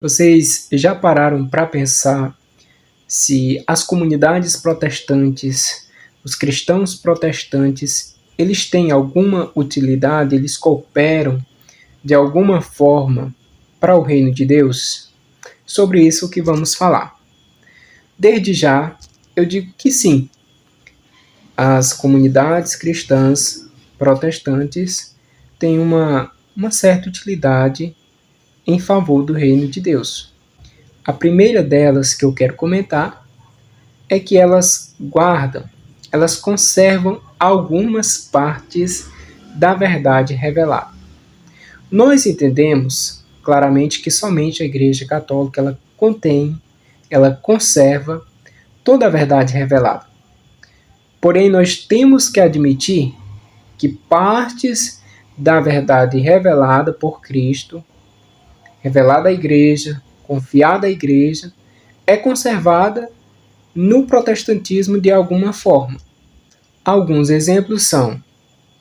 Vocês já pararam para pensar se as comunidades protestantes, os cristãos protestantes, eles têm alguma utilidade, eles cooperam de alguma forma para o reino de Deus? Sobre isso que vamos falar. Desde já, eu digo que sim. As comunidades cristãs protestantes têm uma certa utilidade em favor do reino de Deus. A primeira delas que eu quero comentar é que elas guardam, elas conservam algumas partes da verdade revelada. Nós entendemos claramente que somente a Igreja Católica ela conserva toda a verdade revelada. Porém, nós temos que admitir que partes da verdade revelada por Cristo, revelada à Igreja, confiada à Igreja, é conservada no protestantismo de alguma forma. Alguns exemplos são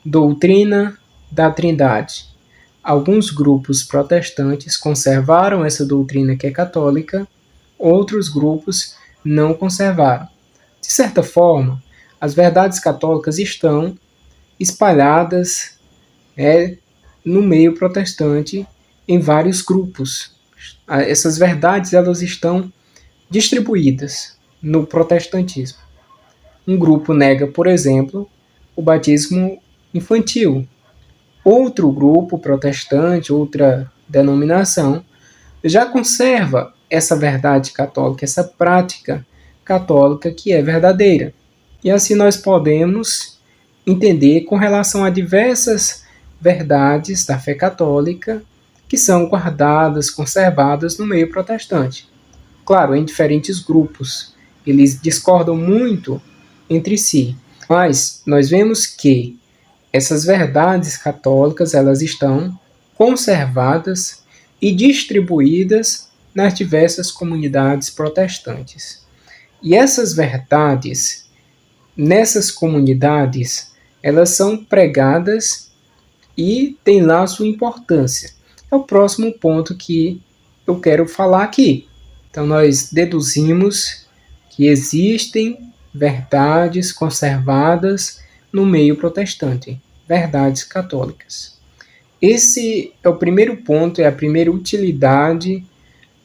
doutrina da Trindade. Alguns grupos protestantes conservaram essa doutrina que é católica, outros grupos não conservaram. De certa forma, as verdades católicas estão espalhadas no meio protestante em vários grupos. Essas verdades elas estão distribuídas no protestantismo. Um grupo nega, por exemplo, o batismo infantil. Outro grupo protestante, outra denominação, já conserva essa verdade católica, essa prática católica que é verdadeira. E assim nós podemos entender com relação a diversas verdades da fé católica que são guardadas, conservadas no meio protestante. Claro, em diferentes grupos, eles discordam muito entre si, mas nós vemos que essas verdades católicas elas estão conservadas e distribuídas nas diversas comunidades protestantes. E essas verdades, nessas comunidades, elas são pregadas e têm lá a sua importância. É o próximo ponto que eu quero falar aqui. Então, nós deduzimos que existem verdades conservadas no meio protestante, verdades católicas. Esse é o primeiro ponto, é a primeira utilidade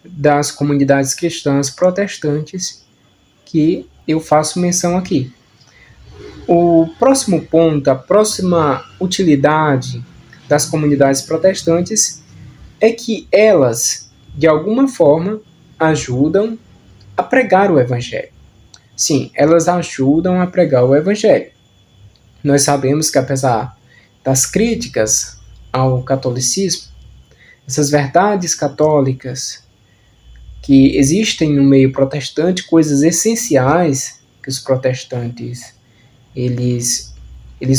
das comunidades cristãs protestantes que eu faço menção aqui. O próximo ponto, a próxima utilidade das comunidades protestantes é que elas, de alguma forma, ajudam a pregar o Evangelho. Sim, elas ajudam a pregar o Evangelho. Nós sabemos que, apesar das críticas ao catolicismo, essas verdades católicas que existem no meio protestante, coisas essenciais que os protestantes eles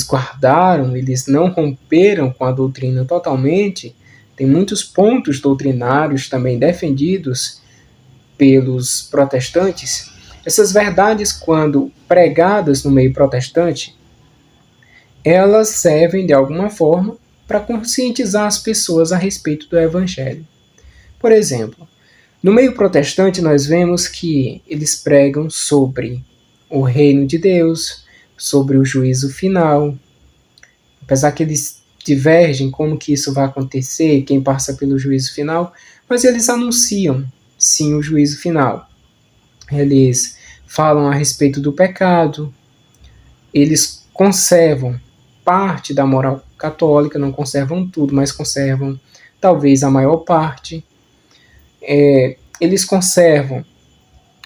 guardaram, eles não romperam com a doutrina totalmente. Tem muitos pontos doutrinários também defendidos pelos protestantes. Essas verdades, quando pregadas no meio protestante, elas servem de alguma forma para conscientizar as pessoas a respeito do Evangelho. Por exemplo, no meio protestante nós vemos que eles pregam sobre o reino de Deus, sobre o juízo final. Apesar que eles divergem como que isso vai acontecer, quem passa pelo juízo final, mas eles anunciam, sim, o juízo final. Eles falam a respeito do pecado, eles conservam parte da moral católica, não conservam tudo, mas conservam talvez a maior parte. Eles conservam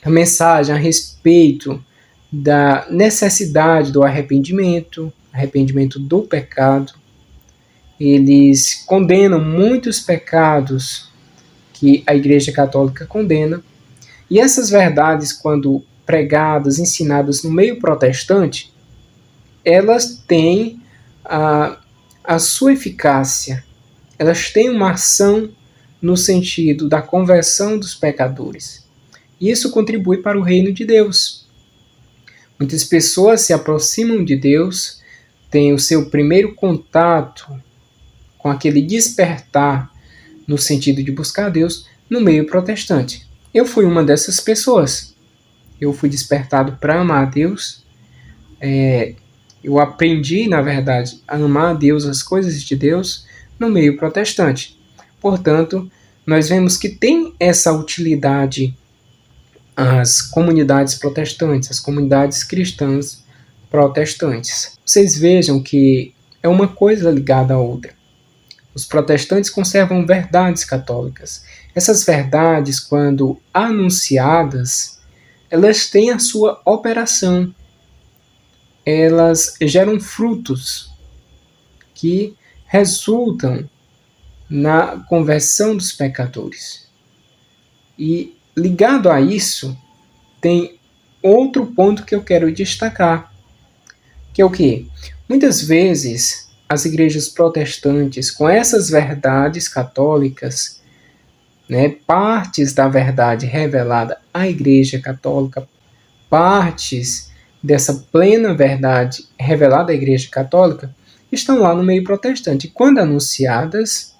a mensagem a respeito da necessidade do arrependimento do pecado. Eles condenam muitos pecados que a Igreja Católica condena. E essas verdades, quando pregadas, ensinadas no meio protestante, elas têm a sua eficácia. Elas têm uma ação no sentido da conversão dos pecadores. E isso contribui para o reino de Deus. Muitas pessoas se aproximam de Deus, têm o seu primeiro contato com aquele despertar no sentido de buscar Deus no meio protestante. Eu fui uma dessas pessoas. Eu fui despertado para amar a Deus. Eu aprendi, na verdade, a amar a Deus, as coisas de Deus, no meio protestante. Portanto, nós vemos que tem essa utilidade as comunidades protestantes, as comunidades cristãs protestantes. Vocês vejam que é uma coisa ligada à outra. Os protestantes conservam verdades católicas. Essas verdades, quando anunciadas, elas têm a sua operação. Elas geram frutos que resultam na conversão dos pecadores. E ligado a isso, tem outro ponto que eu quero destacar, que é o quê? Muitas vezes as igrejas protestantes, com essas verdades católicas, partes da verdade revelada à Igreja Católica, partes dessa plena verdade revelada à Igreja Católica, estão lá no meio protestante. E quando anunciadas,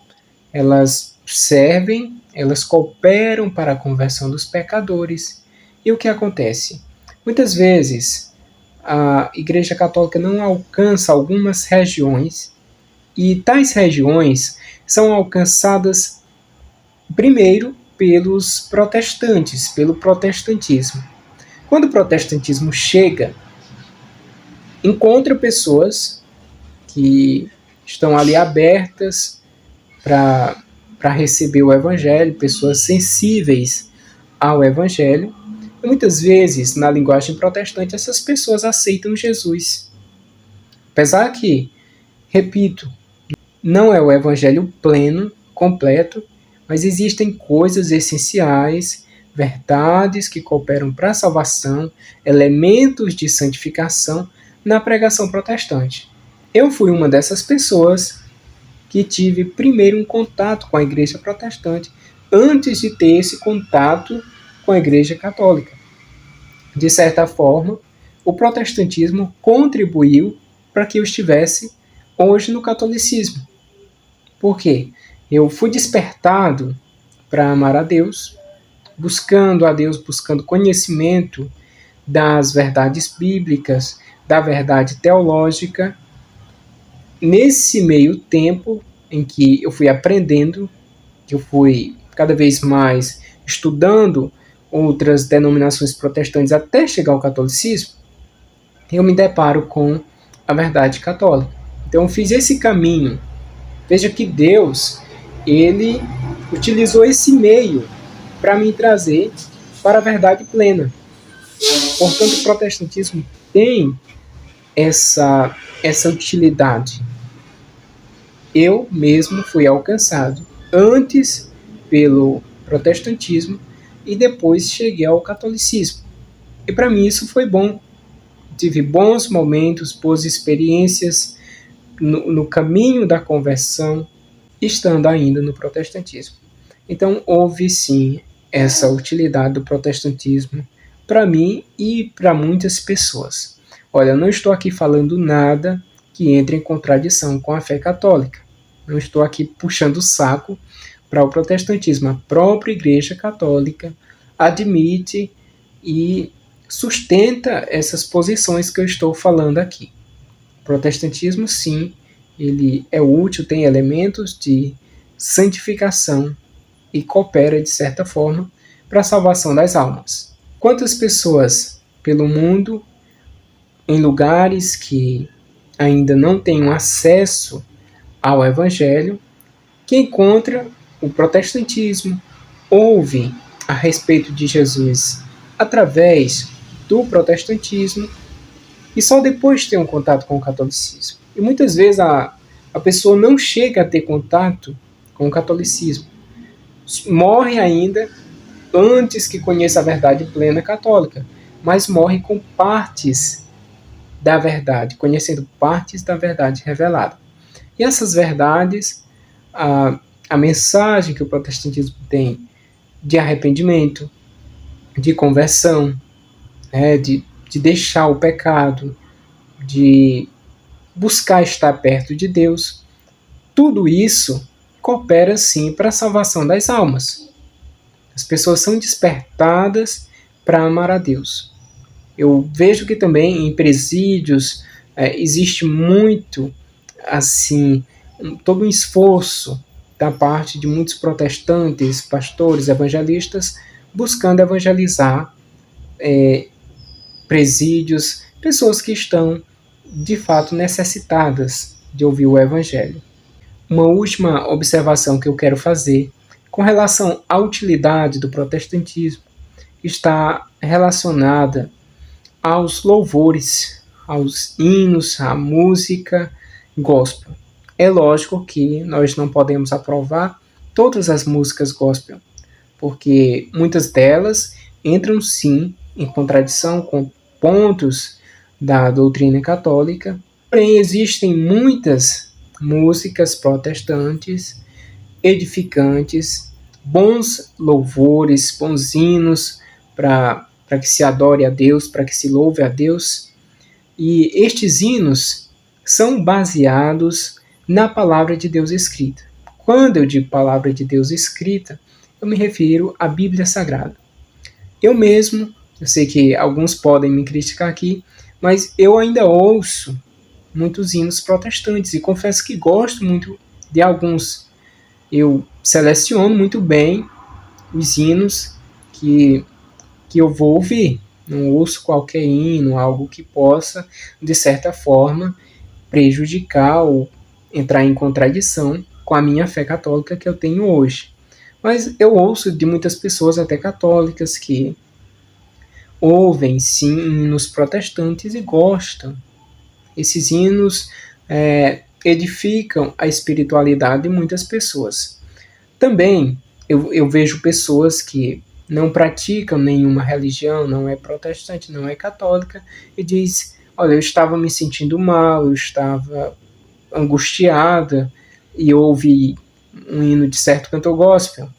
elas servem, elas cooperam para a conversão dos pecadores. E o que acontece? Muitas vezes a Igreja Católica não alcança algumas regiões, e tais regiões são alcançadas primeiro pelos protestantes, pelo protestantismo. Quando o protestantismo chega, encontra pessoas que estão ali abertas para receber o Evangelho, pessoas sensíveis ao Evangelho. E muitas vezes, na linguagem protestante, essas pessoas aceitam Jesus. Apesar que, repito, não é o Evangelho pleno, completo, mas existem coisas essenciais, verdades que cooperam para a salvação, elementos de santificação na pregação protestante. Eu fui uma dessas pessoas que tive primeiro um contato com a Igreja Protestante antes de ter esse contato com a Igreja Católica. De certa forma, o protestantismo contribuiu para que eu estivesse hoje no catolicismo. Por quê? Eu fui despertado para amar a Deus, buscando conhecimento das verdades bíblicas, da verdade teológica. Nesse meio tempo em que eu fui aprendendo, que eu fui cada vez mais estudando outras denominações protestantes até chegar ao catolicismo, eu me deparo com a verdade católica. Então eu fiz esse caminho. Veja que Deus, ele utilizou esse meio para me trazer para a verdade plena. Portanto, o protestantismo tem essa utilidade. Eu mesmo fui alcançado antes pelo protestantismo e depois cheguei ao catolicismo. E para mim isso foi bom. Tive bons momentos, boas experiências no caminho da conversão, estando ainda no protestantismo. Então houve sim essa utilidade do protestantismo para mim e para muitas pessoas. Olha, eu não estou aqui falando nada que entre em contradição com a fé católica. Não estou aqui puxando o saco para o protestantismo. A própria Igreja Católica admite e sustenta essas posições que eu estou falando aqui. O protestantismo, sim, ele é útil, tem elementos de santificação e coopera, de certa forma, para a salvação das almas. Quantas pessoas pelo mundo, em lugares que ainda não têm acesso ao Evangelho, que encontra o protestantismo, ouve a respeito de Jesus através do protestantismo e só depois tem um contato com o catolicismo. E muitas vezes a pessoa não chega a ter contato com o catolicismo. Morre ainda antes que conheça a verdade plena católica, mas morre com partes da verdade, conhecendo partes da verdade revelada. E essas verdades, a mensagem que o protestantismo tem de arrependimento, de conversão, de deixar o pecado, de buscar estar perto de Deus, tudo isso coopera sim para a salvação das almas. As pessoas são despertadas para amar a Deus. Eu vejo que também em presídios existe muito, assim, todo um esforço da parte de muitos protestantes, pastores, evangelistas, buscando evangelizar presídios, pessoas que estão de fato necessitadas de ouvir o evangelho. Uma última observação que eu quero fazer com relação à utilidade do protestantismo está relacionada aos louvores, aos hinos, à música gospel. É lógico que nós não podemos aprovar todas as músicas gospel, porque muitas delas entram sim em contradição com pontos da doutrina católica, porém existem muitas músicas protestantes edificantes, bons louvores, bons hinos para que se adore a Deus, para que se louve a Deus. E estes hinos são baseados na palavra de Deus escrita. Quando eu digo palavra de Deus escrita, eu me refiro à Bíblia Sagrada. Eu mesmo, eu sei que alguns podem me criticar aqui, mas eu ainda ouço muitos hinos protestantes e confesso que gosto muito de alguns. Eu seleciono muito bem os hinos que eu vou ouvir. Não ouço qualquer hino, algo que possa, de certa forma, prejudicar ou entrar em contradição com a minha fé católica que eu tenho hoje. Mas eu ouço de muitas pessoas, até católicas, que ouvem sim hinos protestantes e gostam. Esses hinos edificam a espiritualidade de muitas pessoas. Também eu vejo pessoas que não praticam nenhuma religião, não é protestante, não é católica, e diz, olha, eu estava me sentindo mal, eu estava angustiada, e ouvi um hino de certo cantor gospel,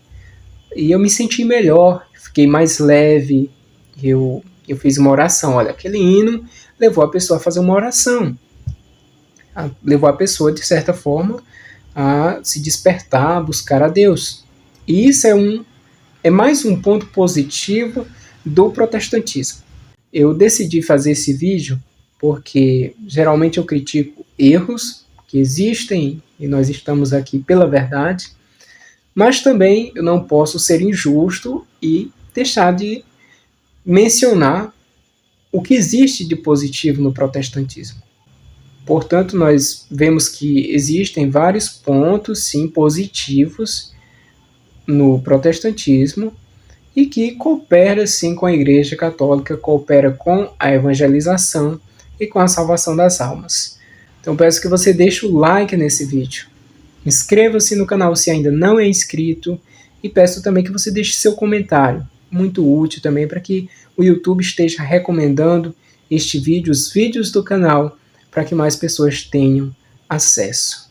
e eu me senti melhor, fiquei mais leve, eu fiz uma oração, olha, aquele hino levou a pessoa a fazer uma oração, levou a pessoa, de certa forma, a se despertar, a buscar a Deus. E isso é mais um ponto positivo do protestantismo. Eu decidi fazer esse vídeo porque geralmente eu critico erros que existem e nós estamos aqui pela verdade, mas também eu não posso ser injusto e deixar de mencionar o que existe de positivo no protestantismo. Portanto, nós vemos que existem vários pontos, sim, positivos no protestantismo e que coopera, sim, com a Igreja Católica, coopera com a evangelização e com a salvação das almas. Então, peço que você deixe o like nesse vídeo. Inscreva-se no canal se ainda não é inscrito e peço também que você deixe seu comentário, muito útil também para que o YouTube esteja recomendando este vídeo, os vídeos do canal, para que mais pessoas tenham acesso.